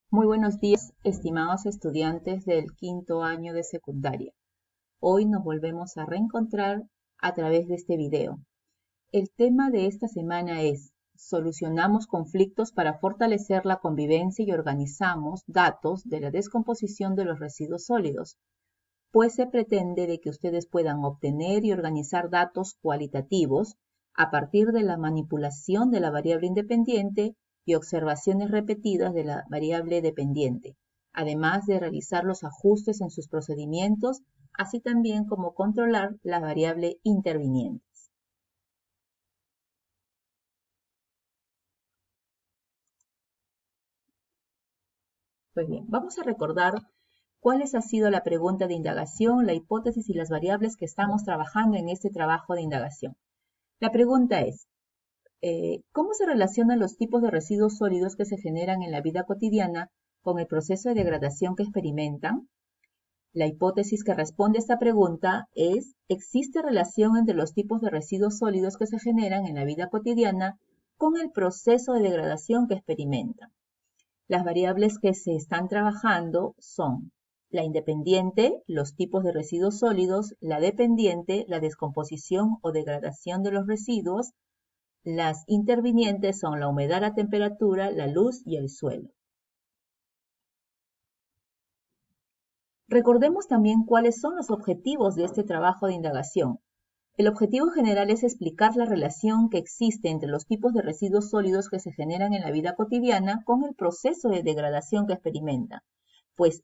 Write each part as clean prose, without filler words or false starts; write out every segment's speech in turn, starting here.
Muy buenos días, estimados estudiantes del quinto año de secundaria. Hoy nos volvemos a reencontrar a través de este video. El tema de esta semana es: solucionamos conflictos para fortalecer la convivencia y organizamos datos de la descomposición de los residuos sólidos, pues se pretende de que ustedes puedan obtener y organizar datos cualitativos a partir de la manipulación de la variable independiente y observaciones repetidas de la variable dependiente, además de realizar los ajustes en sus procedimientos, así también como controlar la variable intervinientes. Pues bien, vamos a recordar cuáles ha sido la pregunta de indagación, la hipótesis y las variables que estamos trabajando en este trabajo de indagación. La pregunta es: ¿cómo se relacionan los tipos de residuos sólidos que se generan en la vida cotidiana con el proceso de degradación que experimentan? La hipótesis que responde a esta pregunta es: ¿existe relación entre los tipos de residuos sólidos que se generan en la vida cotidiana con el proceso de degradación que experimentan? Las variables que se están trabajando son la independiente, los tipos de residuos sólidos; la dependiente, la descomposición o degradación de los residuos; las intervinientes son la humedad, la temperatura, la luz y el suelo. Recordemos también cuáles son los objetivos de este trabajo de indagación. El objetivo general es explicar la relación que existe entre los tipos de residuos sólidos que se generan en la vida cotidiana con el proceso de degradación que experimentan, pues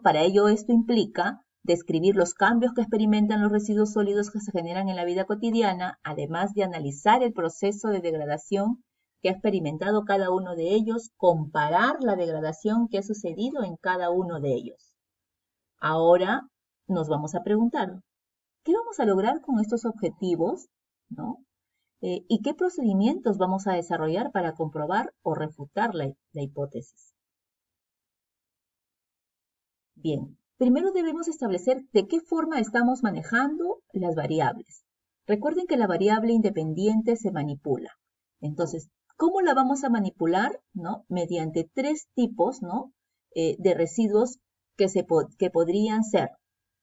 para ello esto implica describir los cambios que experimentan los residuos sólidos que se generan en la vida cotidiana, además de analizar el proceso de degradación que ha experimentado cada uno de ellos, comparar la degradación que ha sucedido en cada uno de ellos. Ahora nos vamos a preguntar: ¿qué vamos a lograr con estos objetivos? ¿No? ¿Y qué procedimientos vamos a desarrollar para comprobar o refutar la hipótesis? Bien, primero debemos establecer de qué forma estamos manejando las variables. Recuerden que la variable independiente se manipula. Entonces, ¿cómo la vamos a manipular? ¿No? Mediante tres tipos, ¿no? De residuos que podrían ser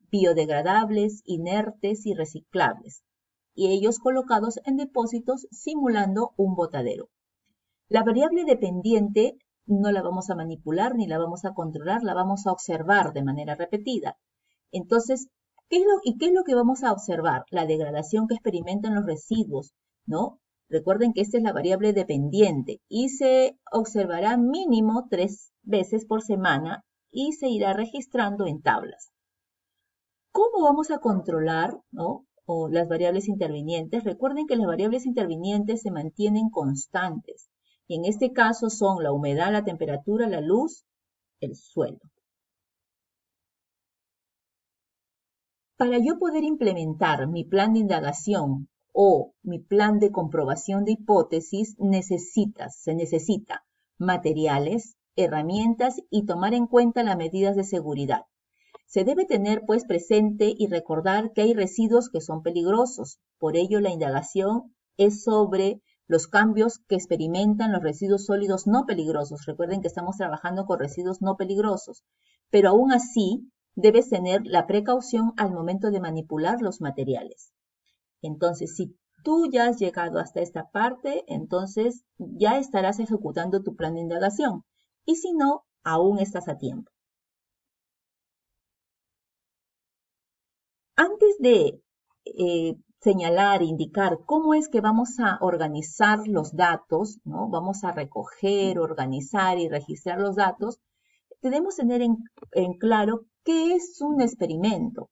biodegradables, inertes y reciclables, y ellos colocados en depósitos simulando un botadero. La variable dependiente no la vamos a manipular ni la vamos a controlar, la vamos a observar de manera repetida. Entonces, ¿qué es lo que vamos a observar? La degradación que experimentan los residuos, ¿no? Recuerden que esta es la variable dependiente y se observará mínimo 3 veces por semana y se irá registrando en tablas. ¿Cómo vamos a controlar, ¿no? O las variables intervinientes? Recuerden que las variables intervinientes se mantienen constantes. Y en este caso son la humedad, la temperatura, la luz, el suelo. Para yo poder implementar mi plan de indagación o mi plan de comprobación de hipótesis, se necesita materiales, herramientas y tomar en cuenta las medidas de seguridad. Se debe tener pues presente y recordar que hay residuos que son peligrosos. Por ello la indagación es sobre los cambios que experimentan los residuos sólidos no peligrosos. Recuerden que estamos trabajando con residuos no peligrosos, pero aún así debes tener la precaución al momento de manipular los materiales. Entonces, si tú ya has llegado hasta esta parte, entonces ya estarás ejecutando tu plan de indagación. Y si no, aún estás a tiempo. Antes de señalar, indicar cómo es que vamos a organizar los datos, ¿no? Vamos a recoger, organizar y registrar los datos, debemos tener en claro qué es un experimento.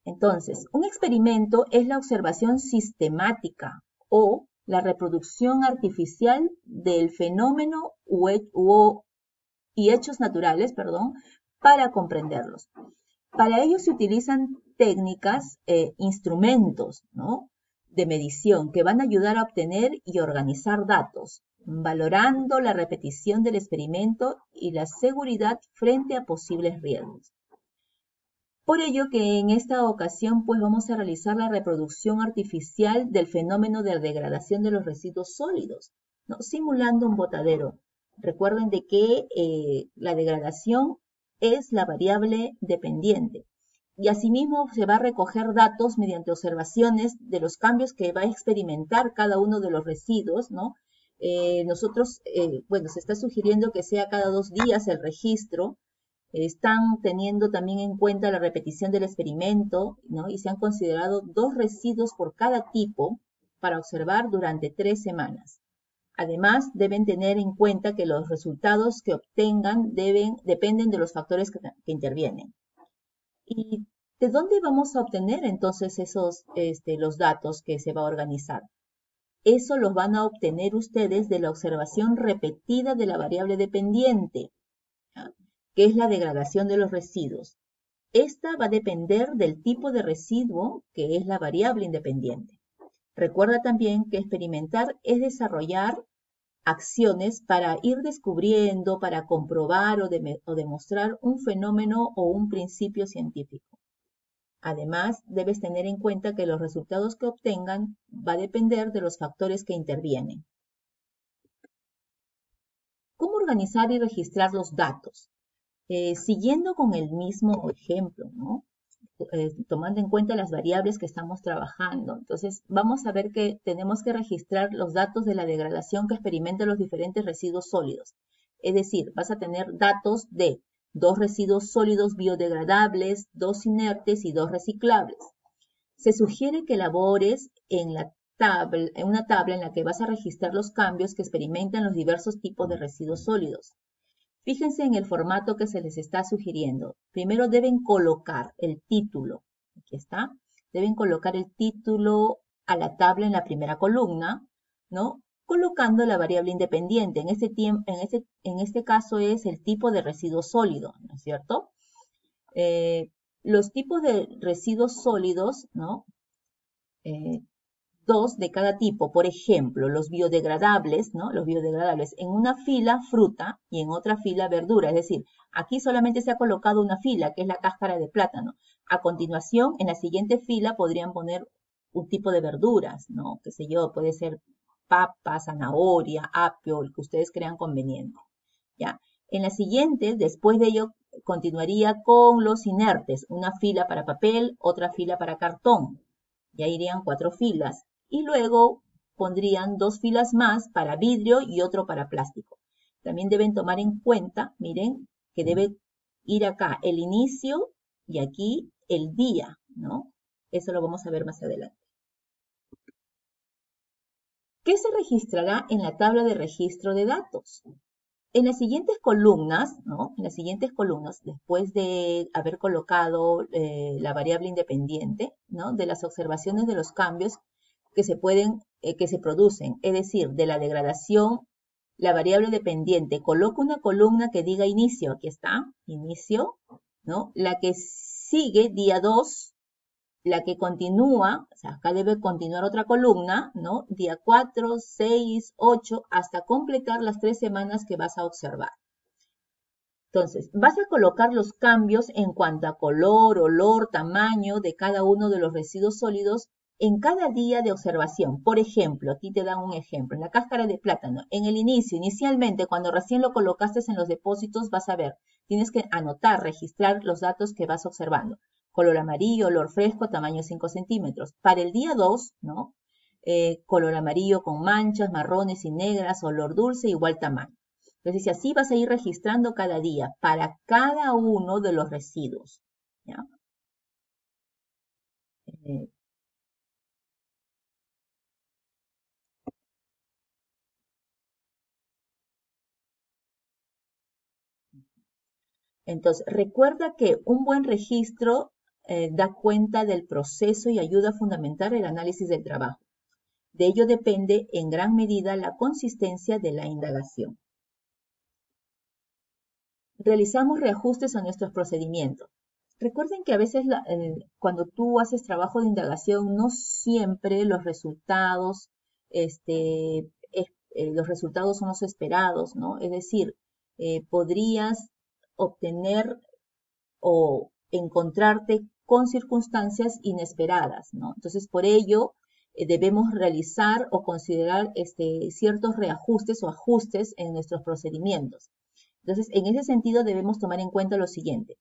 Entonces, un experimento es la observación sistemática o la reproducción artificial del fenómeno y hechos naturales, para comprenderlos. Para ello se utilizan técnicas, instrumentos, ¿no? de medición que van a ayudar a obtener y organizar datos, valorando la repetición del experimento y la seguridad frente a posibles riesgos. Por ello que en esta ocasión pues vamos a realizar la reproducción artificial del fenómeno de degradación de los residuos sólidos, ¿no? Simulando un botadero. Recuerden de que la degradación es la variable dependiente. Y asimismo se va a recoger datos mediante observaciones de los cambios que va a experimentar cada uno de los residuos, ¿no? Bueno, se está sugiriendo que sea cada 2 días el registro. Están teniendo también en cuenta la repetición del experimento, ¿no? Y se han considerado 2 residuos por cada tipo para observar durante 3 semanas. Además, deben tener en cuenta que los resultados que obtengan dependen de los factores que intervienen. ¿Y de dónde vamos a obtener entonces los datos que se va a organizar? Eso los van a obtener ustedes de la observación repetida de la variable dependiente, ¿ya? Que es la degradación de los residuos. Esta va a depender del tipo de residuo, que es la variable independiente. Recuerda también que experimentar es desarrollar acciones para ir descubriendo, para comprobar o demostrar un fenómeno o un principio científico. Además, debes tener en cuenta que los resultados que obtengan va a depender de los factores que intervienen. ¿Cómo organizar y registrar los datos? Siguiendo con el mismo ejemplo, ¿no? Tomando en cuenta las variables que estamos trabajando. Entonces, vamos a ver que tenemos que registrar los datos de la degradación que experimentan los diferentes residuos sólidos. Es decir, vas a tener datos de 2 residuos sólidos biodegradables, 2 inertes y 2 reciclables. Se sugiere que elabores en una tabla en la que vas a registrar los cambios que experimentan los diversos tipos de residuos sólidos. Fíjense en el formato que se les está sugiriendo. Primero deben colocar el título. Aquí está. Deben colocar el título a la tabla en la primera columna, ¿no? Colocando la variable independiente. En este caso es el tipo de residuo sólido, ¿no es cierto? Los tipos de residuos sólidos, ¿no? 2 de cada tipo. Por ejemplo, los biodegradables, ¿no? Los biodegradables, en una fila fruta y en otra fila verdura. Es decir, aquí solamente se ha colocado una fila, que es la cáscara de plátano. A continuación, en la siguiente fila podrían poner un tipo de verduras, ¿no? Qué sé yo, puede ser papa, zanahoria, apio, el que ustedes crean conveniente, ¿ya? En la siguiente, después de ello, continuaría con los inertes. Una fila para papel, otra fila para cartón. Ya irían 4 filas. Y luego pondrían 2 filas más para vidrio y otro para plástico. También deben tomar en cuenta, miren, que debe ir acá el inicio y aquí el día, ¿no? Eso lo vamos a ver más adelante. ¿Qué se registrará en la tabla de registro de datos? En las siguientes columnas, ¿no? En las siguientes columnas, después de haber colocado la variable independiente, ¿no? De las observaciones de los cambios que se producen, es decir, de la degradación, la variable dependiente, coloca una columna que diga inicio, aquí está, inicio, ¿no? La que sigue, día 2, la que continúa, o sea, acá debe continuar otra columna, ¿no? Día 4, 6, 8, hasta completar las 3 semanas que vas a observar. Entonces, vas a colocar los cambios en cuanto a color, olor, tamaño de cada uno de los residuos sólidos en cada día de observación. Por ejemplo, aquí te dan un ejemplo, en la cáscara de plátano, en el inicio, inicialmente, cuando recién lo colocaste en los depósitos, vas a ver, tienes que anotar, registrar los datos que vas observando. Color amarillo, olor fresco, tamaño 5 centímetros. Para el día 2, ¿no? Color amarillo con manchas, marrones y negras, olor dulce, igual tamaño. Entonces, así vas a ir registrando cada día para cada uno de los residuos, ¿ya? Entonces, recuerda que un buen registro da cuenta del proceso y ayuda a fundamentar el análisis del trabajo. De ello depende en gran medida la consistencia de la indagación. Realizamos reajustes a nuestros procedimientos. Recuerden que a veces cuando tú haces trabajo de indagación, no siempre los resultados son los esperados, ¿no? Es decir, podrías obtener o encontrarte con circunstancias inesperadas, ¿no? Entonces, por ello, debemos realizar o considerar ciertos reajustes o ajustes en nuestros procedimientos. Entonces, en ese sentido debemos tomar en cuenta lo siguiente,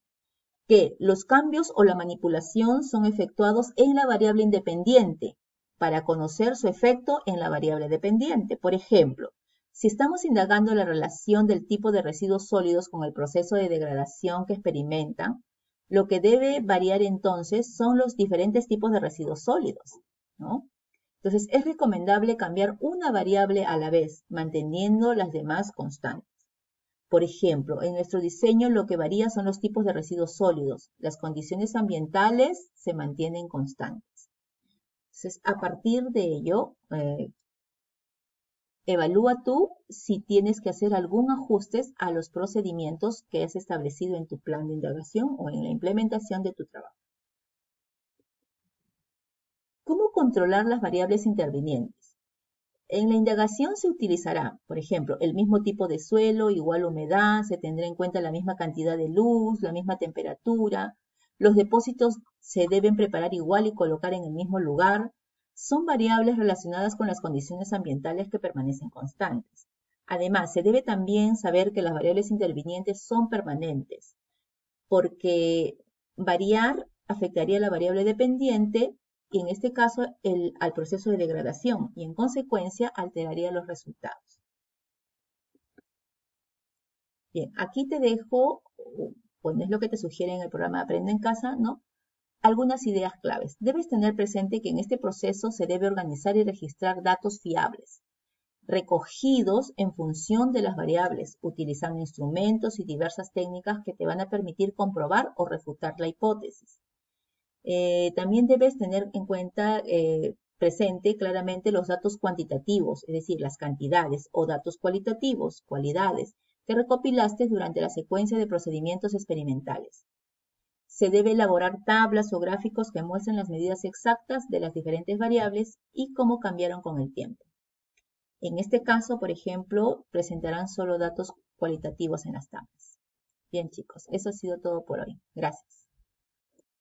que los cambios o la manipulación son efectuados en la variable independiente para conocer su efecto en la variable dependiente. Por ejemplo, si estamos indagando la relación del tipo de residuos sólidos con el proceso de degradación que experimentan, lo que debe variar entonces son los diferentes tipos de residuos sólidos, ¿no? Entonces, es recomendable cambiar una variable a la vez, manteniendo las demás constantes. Por ejemplo, en nuestro diseño lo que varía son los tipos de residuos sólidos. Las condiciones ambientales se mantienen constantes. Entonces, a partir de ello, evalúa tú si tienes que hacer algún ajuste a los procedimientos que has establecido en tu plan de indagación o en la implementación de tu trabajo. ¿Cómo controlar las variables intervinientes? En la indagación se utilizará, por ejemplo, el mismo tipo de suelo, igual humedad, se tendrá en cuenta la misma cantidad de luz, la misma temperatura, los depósitos se deben preparar igual y colocar en el mismo lugar. Son variables relacionadas con las condiciones ambientales que permanecen constantes. Además, se debe también saber que las variables intervinientes son permanentes, porque variar afectaría a la variable dependiente y en este caso al proceso de degradación y en consecuencia alteraría los resultados. Bien, aquí te dejo, pues es lo que te sugiere en el programa Aprende en Casa, ¿no? Algunas ideas claves. Debes tener presente que en este proceso se debe organizar y registrar datos fiables, recogidos en función de las variables, utilizando instrumentos y diversas técnicas que te van a permitir comprobar o refutar la hipótesis. También debes tener en cuenta, presente claramente los datos cuantitativos, es decir, las cantidades, o datos cualitativos, cualidades, que recopilaste durante la secuencia de procedimientos experimentales. Se debe elaborar tablas o gráficos que muestren las medidas exactas de las diferentes variables y cómo cambiaron con el tiempo. En este caso, por ejemplo, presentarán solo datos cualitativos en las tablas. Bien, chicos, eso ha sido todo por hoy. Gracias.